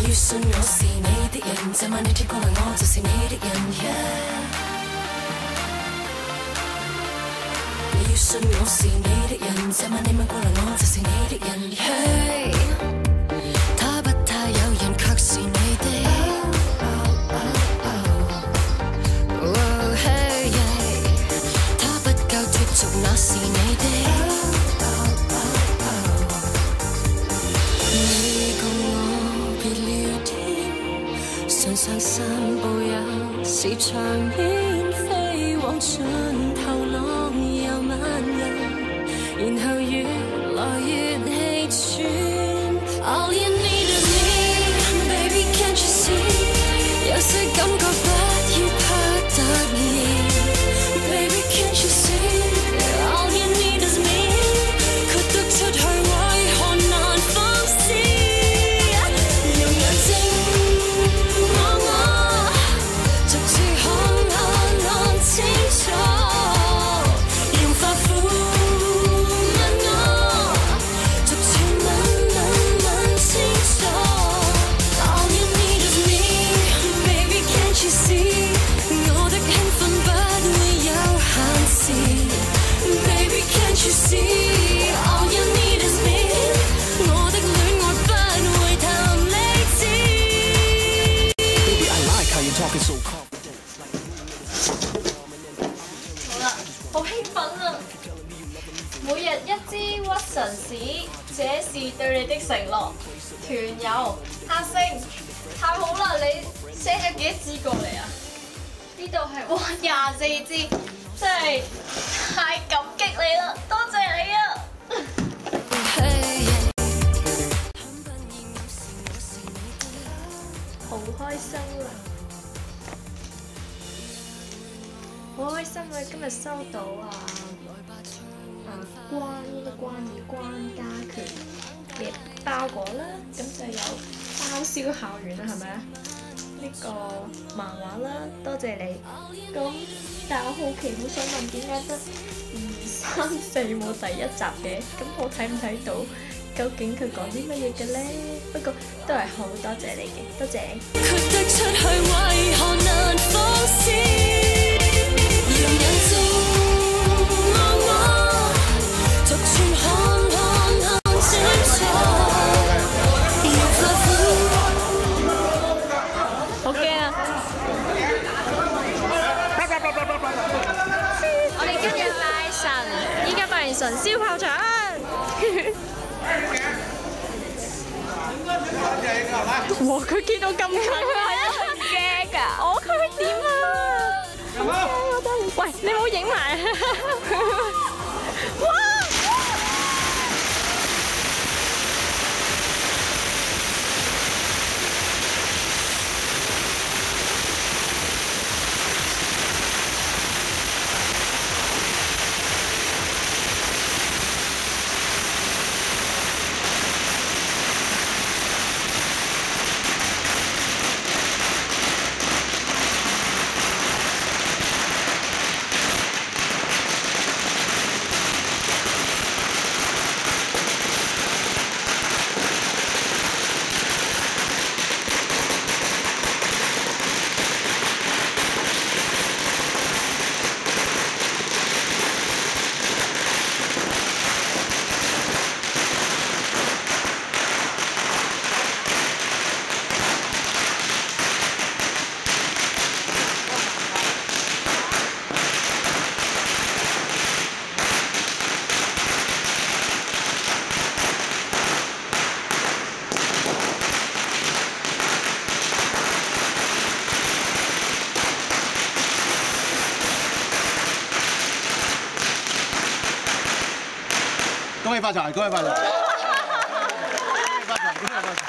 要信我是你的人，這晚你貼過來我就是你的人。你要信我是你的人，這晚你吻過來我就是你的人。Hey， 他不太有人，卻是你的。Hey， 他不夠脫俗，那是你的。上散步也是場面，飛往盡頭浪遊漫遊，然後越來越氣喘。All you need is me, baby can't you see？ 有些感覺不要怕突然 ，baby can't you see？All you need is me， 卻得出去為何難放肆？用眼睛。好啦，好興奮啊！每日一支屈臣氏，這是對你的承諾。團友阿星，太好啦！你 send 咗幾多支過嚟啊？呢度係哇24支，真係太感激你啦！多謝你啊！好開心啊！好開心啊！今日收到關家權嘅包裹啦，咁就有包銷校園啦，係咪啊？呢個漫畫啦，多謝你。咁但係我好奇，好想問點解得2、3、4冇第一集嘅？咁我睇唔睇到？究竟佢講啲乜嘢嘅咧？不過都係好多謝你嘅，多謝。好驚啊！我哋今日拜神，依家拜完神燒炮仗。哇！佢見到咁近啊，驚㗎！我佢點啊？我真係，喂，你冇影埋。哇！恭喜發財！恭喜發財！恭喜發財！恭喜發財！